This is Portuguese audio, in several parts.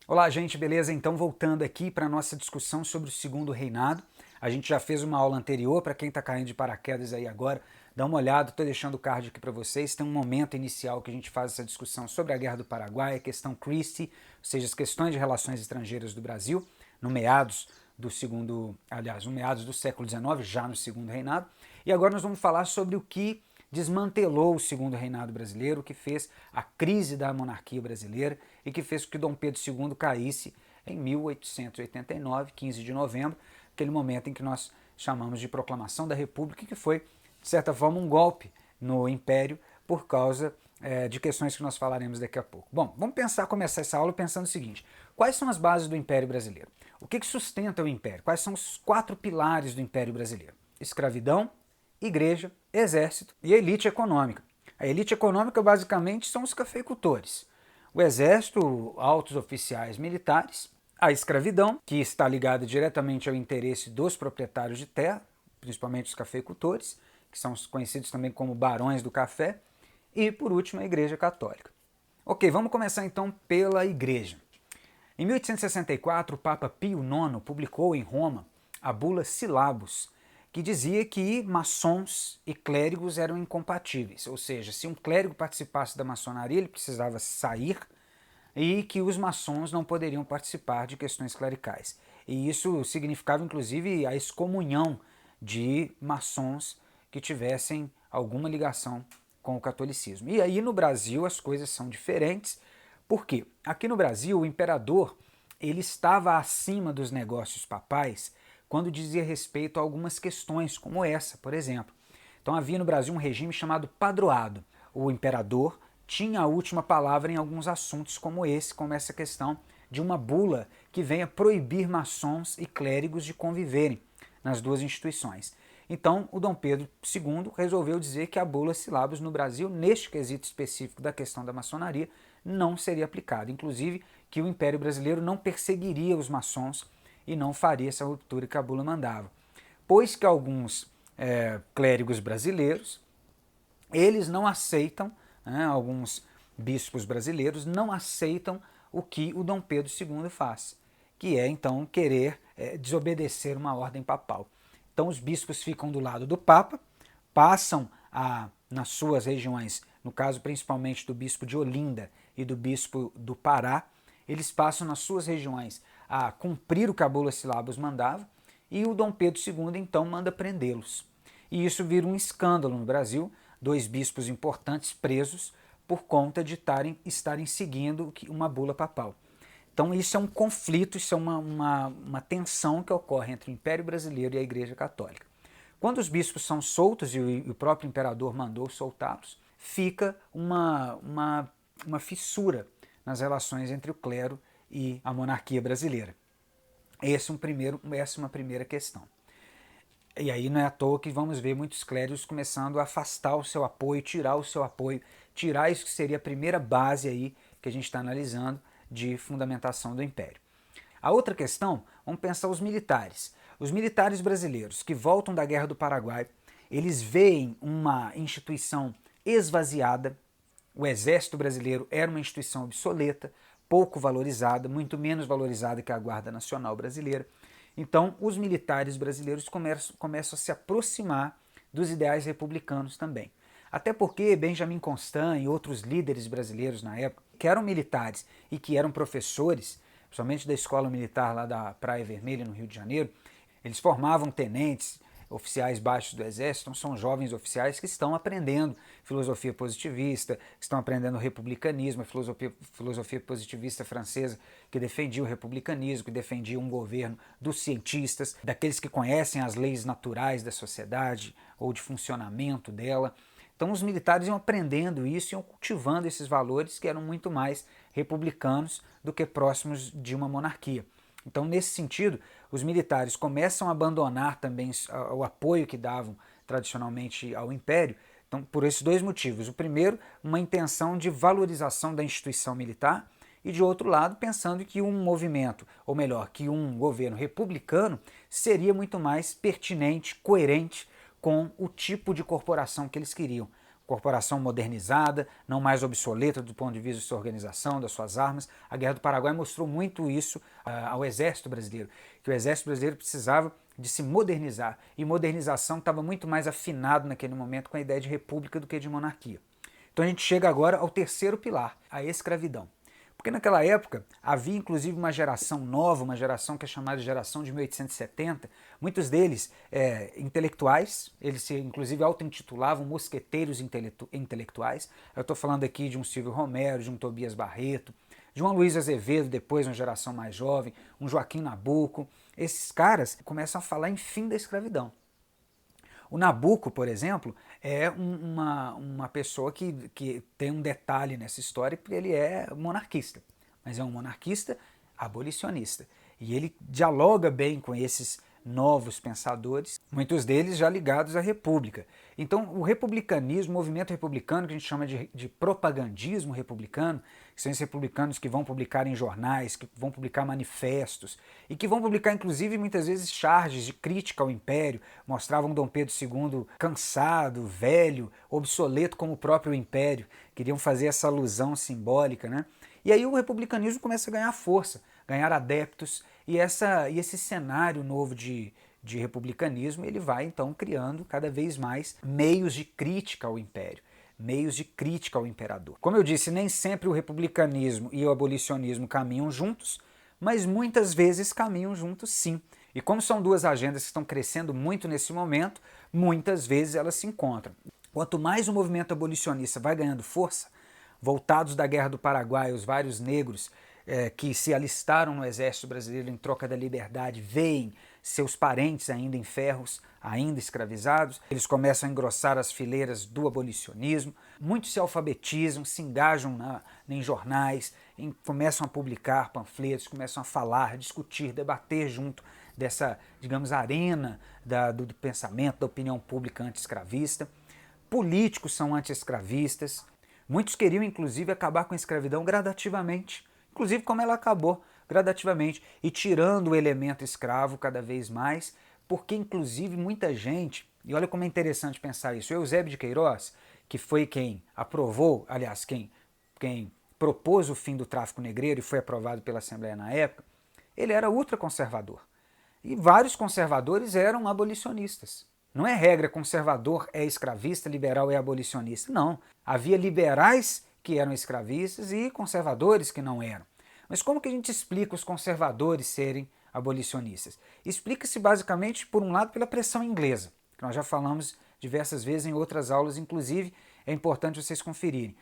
Olá, gente, beleza? Então, voltando aqui para a nossa discussão sobre o Segundo Reinado. A gente já fez uma aula anterior, para quem está caindo de paraquedas aí agora, dá uma olhada, estou deixando o card aqui para vocês. Tem um momento inicial que a gente faz essa discussão sobre a Guerra do Paraguai, a questão Christie, ou seja, as questões de relações estrangeiras do Brasil, no meados no meados do século XIX, já no Segundo Reinado. E agora nós vamos falar sobre o que desmantelou o Segundo Reinado brasileiro, que fez a crise da monarquia brasileira e que fez com que Dom Pedro II caísse em 1889, 15 de novembro, aquele momento em que nós chamamos de Proclamação da República, que foi, de certa forma, um golpe no Império por causa de questões que nós falaremos daqui a pouco. Bom, vamos começar essa aula pensando o seguinte: quais são as bases do Império Brasileiro? O que sustenta o Império? Quais são os 4 pilares do Império Brasileiro? Escravidão, igreja, exército e a elite econômica. A elite econômica basicamente são os cafeicultores. O exército, altos oficiais militares, a escravidão, que está ligada diretamente ao interesse dos proprietários de terra, principalmente os cafeicultores, que são conhecidos também como barões do café, e por último a Igreja Católica. Ok, vamos começar então pela Igreja. Em 1864, o Papa Pio IX publicou em Roma a bula Syllabus, que dizia que maçons e clérigos eram incompatíveis, ou seja, se um clérigo participasse da maçonaria, ele precisava sair e que os maçons não poderiam participar de questões clericais. E isso significava, inclusive, a excomunhão de maçons que tivessem alguma ligação com o catolicismo. E aí no Brasil as coisas são diferentes. Por quê? Aqui no Brasil o imperador ele estava acima dos negócios papais quando dizia respeito a algumas questões como essa, por exemplo. Então havia no Brasil um regime chamado padroado. O imperador tinha a última palavra em alguns assuntos como esse, como essa questão de uma bula que venha proibir maçons e clérigos de conviverem nas duas instituições. Então, o Dom Pedro II resolveu dizer que a bula Syllabus no Brasil, neste quesito específico da questão da maçonaria, não seria aplicada. Inclusive, que o Império Brasileiro não perseguiria os maçons e não faria essa ruptura que a bula mandava. Pois que alguns clérigos brasileiros, eles não aceitam, alguns bispos brasileiros não aceitam o que o Dom Pedro II faz, que é então querer desobedecer uma ordem papal. Então os bispos ficam do lado do Papa, passam nas suas regiões, no caso principalmente do bispo de Olinda e do bispo do Pará, eles passam nas suas regiões a cumprir o que a bula Syllabus mandava, e o Dom Pedro II então manda prendê-los. E isso vira um escândalo no Brasil, 2 bispos importantes presos por conta de estarem seguindo uma bula papal. Então isso é um conflito, isso é uma tensão que ocorre entre o Império Brasileiro e a Igreja Católica. Quando os bispos são soltos e o próprio imperador mandou soltá-los, fica uma fissura nas relações entre o clero e a monarquia brasileira. Essa é uma primeira questão. E aí não é à toa que vamos ver muitos clérigos começando a afastar o seu apoio, tirar isso que seria a primeira base aí que a gente está analisando de fundamentação do Império. A outra questão, vamos pensar os militares. Os militares brasileiros que voltam da Guerra do Paraguai, eles veem uma instituição esvaziada. O Exército Brasileiro era uma instituição obsoleta, pouco valorizada, muito menos valorizada que a Guarda Nacional Brasileira. Então, os militares brasileiros começam a se aproximar dos ideais republicanos também. Até porque Benjamin Constant e outros líderes brasileiros na época, que eram militares e que eram professores, principalmente da escola militar lá da Praia Vermelha, no Rio de Janeiro, eles formavam tenentes, oficiais baixos do exército, então são jovens oficiais que estão aprendendo filosofia positivista, estão aprendendo republicanismo, a filosofia positivista francesa que defendia o republicanismo, que defendia um governo dos cientistas, daqueles que conhecem as leis naturais da sociedade ou de funcionamento dela. Então os militares iam aprendendo isso, iam cultivando esses valores que eram muito mais republicanos do que próximos de uma monarquia. Então, nesse sentido, os militares começam a abandonar também o apoio que davam tradicionalmente ao Império, então, por esses 2 motivos. O primeiro, uma intenção de valorização da instituição militar, e de outro lado, pensando que um movimento, ou melhor, que um governo republicano seria muito mais pertinente, coerente com o tipo de corporação que eles queriam. corporação modernizada, não mais obsoleta do ponto de vista de sua organização, das suas armas. A Guerra do Paraguai mostrou muito isso ao Exército Brasileiro, que o Exército Brasileiro precisava de se modernizar, e modernização estava muito mais afinado naquele momento com a ideia de república do que de monarquia. Então a gente chega agora ao terceiro pilar, a escravidão. Porque naquela época havia inclusive uma geração nova, uma geração que é chamada de geração de 1870, muitos deles intelectuais, eles se inclusive auto-intitulavam mosqueteiros intelectuais. Eu estou falando aqui de um Silvio Romero, de um Tobias Barreto, de um Luiz Azevedo, depois uma geração mais jovem, um Joaquim Nabuco. Esses caras começam a falar em fim da escravidão. O Nabuco, por exemplo, é uma pessoa que tem um detalhe nessa história, porque ele é monarquista, mas é um monarquista abolicionista. E ele dialoga bem com esses novos pensadores, muitos deles já ligados à República. Então o republicanismo, o movimento republicano, que a gente chama de propagandismo republicano, que são esses republicanos que vão publicar em jornais, que vão publicar manifestos e que vão publicar inclusive muitas vezes charges de crítica ao Império, mostravam Dom Pedro II cansado, velho, obsoleto como o próprio Império, queriam fazer essa alusão simbólica, né? E aí o republicanismo começa a ganhar força, ganhar adeptos, e esse cenário novo de republicanismo, ele vai então criando cada vez mais meios de crítica ao Império, meios de crítica ao imperador. Como eu disse, nem sempre o republicanismo e o abolicionismo caminham juntos, mas muitas vezes caminham juntos sim. E como são duas agendas que estão crescendo muito nesse momento, muitas vezes elas se encontram. Quanto mais o movimento abolicionista vai ganhando força, voltados da Guerra do Paraguai, os vários negros que se alistaram no Exército Brasileiro em troca da liberdade, veem seus parentes ainda em ferros, ainda escravizados, eles começam a engrossar as fileiras do abolicionismo, muitos se alfabetizam, se engajam em jornais, começam a publicar panfletos, começam a falar, discutir, debater junto dessa, digamos, arena do pensamento, da opinião pública anti-escravista. Políticos são anti-escravistas, muitos queriam inclusive acabar com a escravidão gradativamente, inclusive como ela acabou gradativamente, e tirando o elemento escravo cada vez mais, porque inclusive muita gente, e olha como é interessante pensar isso, o Eusébio de Queiroz, que foi quem aprovou, aliás, quem propôs o fim do tráfico negreiro e foi aprovado pela Assembleia na época, ele era ultraconservador. E vários conservadores eram abolicionistas. Não é regra conservador é escravista, liberal é abolicionista. Não. Havia liberais que eram escravistas e conservadores que não eram. Mas como que a gente explica os conservadores serem abolicionistas? Explica-se basicamente, por um lado, pela pressão inglesa, que nós já falamos diversas vezes em outras aulas, inclusive é importante vocês conferirem.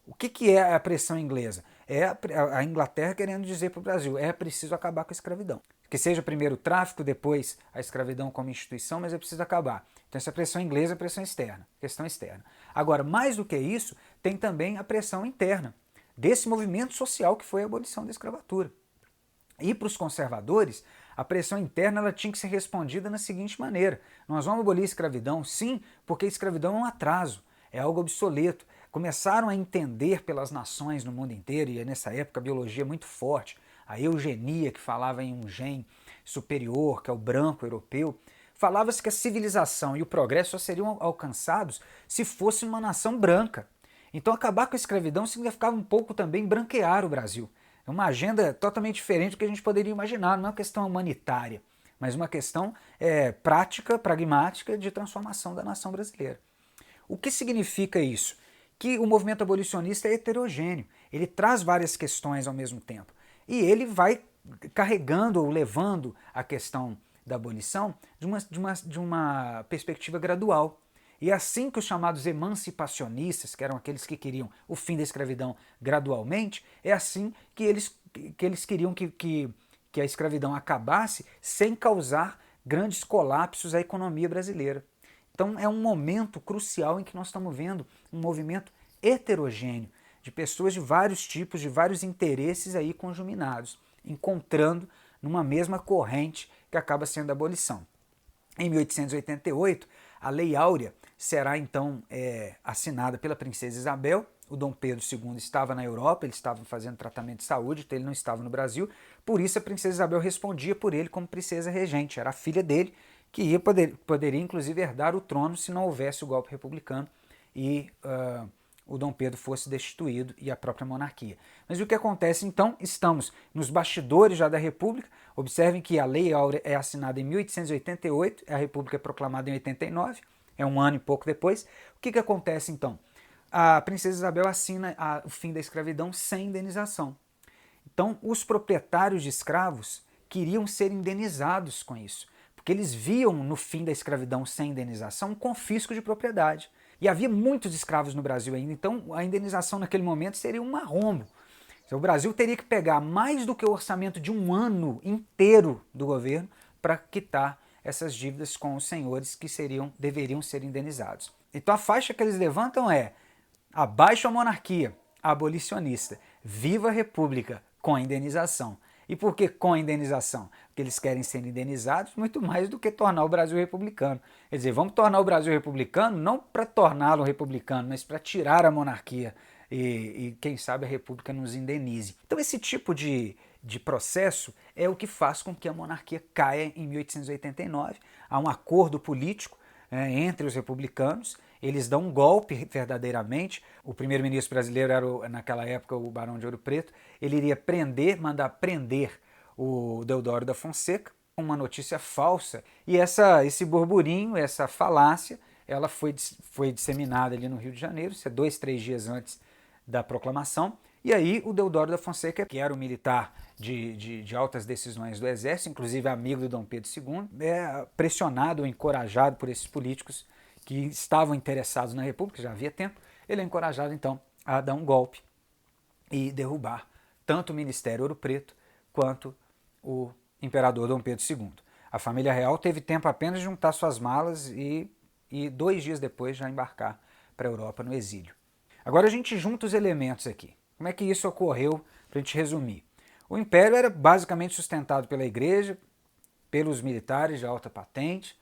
O que é a pressão inglesa? É a Inglaterra querendo dizer para o Brasil, é preciso acabar com a escravidão. Que seja primeiro o tráfico, depois a escravidão como instituição, mas é preciso acabar. Então essa pressão inglesa é a pressão externa, questão externa. Agora, mais do que isso, tem também a pressão interna, desse movimento social que foi a abolição da escravatura. E para os conservadores, a pressão interna ela tinha que ser respondida da seguinte maneira: nós vamos abolir a escravidão, sim, porque a escravidão é um atraso, é algo obsoleto. Começaram a entender pelas nações no mundo inteiro, e nessa época a biologia é muito forte, a eugenia, que falava em um gene superior, que é o branco europeu, falava-se que a civilização e o progresso só seriam alcançados se fosse uma nação branca. Então acabar com a escravidão significava um pouco também branquear o Brasil. É uma agenda totalmente diferente do que a gente poderia imaginar, não é uma questão humanitária, mas uma questão prática, pragmática de transformação da nação brasileira. O que significa isso? Que o movimento abolicionista é heterogêneo, ele traz várias questões ao mesmo tempo. E ele vai carregando ou levando a questão da abolição de uma perspectiva gradual. E é assim que os chamados emancipacionistas, que eram aqueles que queriam o fim da escravidão gradualmente, é assim que eles queriam que a escravidão acabasse sem causar grandes colapsos à economia brasileira. Então é um momento crucial em que nós estamos vendo um movimento heterogêneo, de pessoas de vários tipos, de vários interesses aí conjuminados, encontrando numa mesma corrente que acaba sendo a abolição. Em 1888, a Lei Áurea será então assinada pela princesa Isabel. O Dom Pedro II estava na Europa, ele estava fazendo tratamento de saúde, então ele não estava no Brasil, por isso a princesa Isabel respondia por ele como princesa regente, era a filha dele, que poderia inclusive herdar o trono se não houvesse o golpe republicano e o Dom Pedro fosse destituído e a própria monarquia. Mas o que acontece então? Estamos nos bastidores já da República. Observem que a Lei Áurea é assinada em 1888, a República é proclamada em 89, é um ano e pouco depois. O que acontece então? A princesa Isabel assina o fim da escravidão sem indenização. Então, os proprietários de escravos queriam ser indenizados com isso, porque eles viam no fim da escravidão sem indenização um confisco de propriedade. E havia muitos escravos no Brasil ainda, então a indenização naquele momento seria um arrombo. Então, o Brasil teria que pegar mais do que o orçamento de um ano inteiro do governo para quitar essas dívidas com os senhores que deveriam ser indenizados. Então a faixa que eles levantam é: abaixo a monarquia, abolicionista, viva a república, com indenização. E por que com indenização? Porque eles querem ser indenizados muito mais do que tornar o Brasil republicano. Quer dizer, vamos tornar o Brasil republicano não para torná-lo republicano, mas para tirar a monarquia e quem sabe a república nos indenize. Então esse tipo de processo é o que faz com que a monarquia caia em 1889. Há um acordo político entre os republicanos, eles dão um golpe verdadeiramente. O primeiro-ministro brasileiro era, naquela época, o Barão de Ouro Preto. Ele iria mandar prender o Deodoro da Fonseca, uma notícia falsa. E esse burburinho, essa falácia, ela foi disseminada ali no Rio de Janeiro, isso é 2, 3 dias antes da proclamação. E aí o Deodoro da Fonseca, que era um militar de altas decisões do Exército, inclusive amigo do Dom Pedro II, é pressionado ou encorajado por esses políticos que estavam interessados na República, já havia tempo, ele é encorajado então a dar um golpe e derrubar tanto o Ministério Ouro Preto quanto o imperador Dom Pedro II. A família real teve tempo apenas de juntar suas malas e 2 dias depois já embarcar para a Europa no exílio. Agora a gente junta os elementos aqui. Como é que isso ocorreu, para a gente resumir? O Império era basicamente sustentado pela Igreja, pelos militares de alta patente,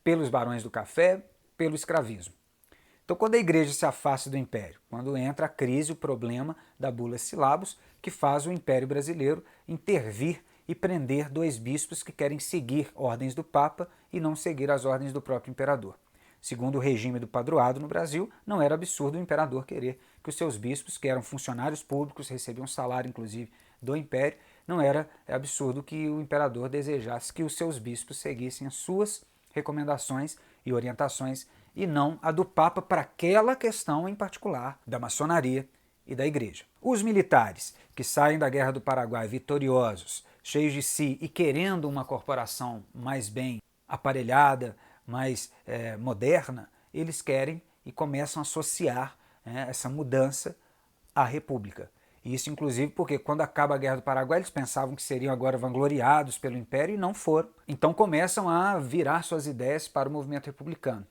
pelos barões do café, pelo escravismo. Então, quando a Igreja se afasta do Império, quando entra a crise, o problema da bula Syllabus, que faz o Império Brasileiro intervir e prender 2 bispos que querem seguir ordens do Papa e não seguir as ordens do próprio imperador. Segundo o regime do padroado no Brasil, não era absurdo o imperador querer que os seus bispos, que eram funcionários públicos, recebiam salário inclusive do império, não era absurdo que o imperador desejasse que os seus bispos seguissem as suas recomendações e orientações e não a do Papa para aquela questão em particular da maçonaria e da Igreja. Os militares que saem da Guerra do Paraguai vitoriosos, cheios de si e querendo uma corporação mais bem aparelhada, mais moderna, eles querem e começam a associar essa mudança à República. Isso, inclusive, porque quando acaba a Guerra do Paraguai, eles pensavam que seriam agora vangloriados pelo Império e não foram. Então começam a virar suas ideias para o movimento republicano.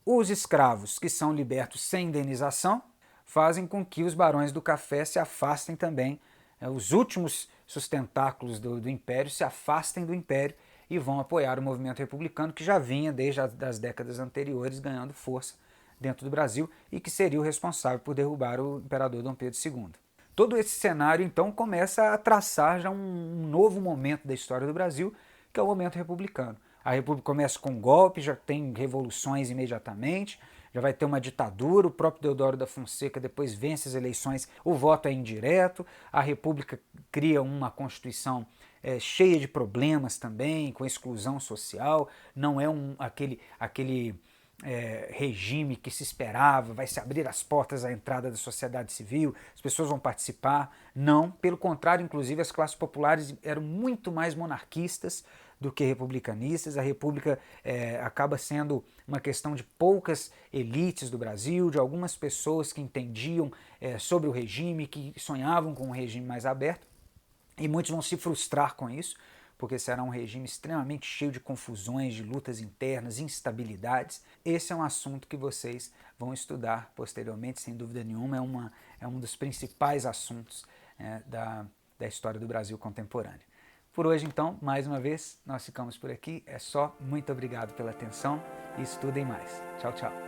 Os escravos que são libertos sem indenização fazem com que os barões do café se afastem também, os últimos sustentáculos do Império se afastem do Império e vão apoiar o movimento republicano que já vinha desde as décadas anteriores ganhando força dentro do Brasil e que seria o responsável por derrubar o imperador Dom Pedro II. Todo esse cenário, então, começa a traçar já um novo momento da história do Brasil, que é o momento republicano. A República começa com um golpe, já tem revoluções imediatamente, já vai ter uma ditadura, o próprio Deodoro da Fonseca depois vence as eleições, o voto é indireto, a República cria uma Constituição cheia de problemas também, com exclusão social, não é aquele regime que se esperava, vai se abrir as portas à entrada da sociedade civil, as pessoas vão participar. Não, pelo contrário, inclusive as classes populares eram muito mais monarquistas do que republicanistas. A República acaba sendo uma questão de poucas elites do Brasil, de algumas pessoas que entendiam sobre o regime, que sonhavam com um regime mais aberto, e muitos vão se frustrar com isso, porque será um regime extremamente cheio de confusões, de lutas internas, instabilidades. Esse é um assunto que vocês vão estudar posteriormente, sem dúvida nenhuma, é um dos principais assuntos da história do Brasil contemporâneo. Por hoje, então, mais uma vez, nós ficamos por aqui. É só. Muito obrigado pela atenção e estudem mais. Tchau, tchau.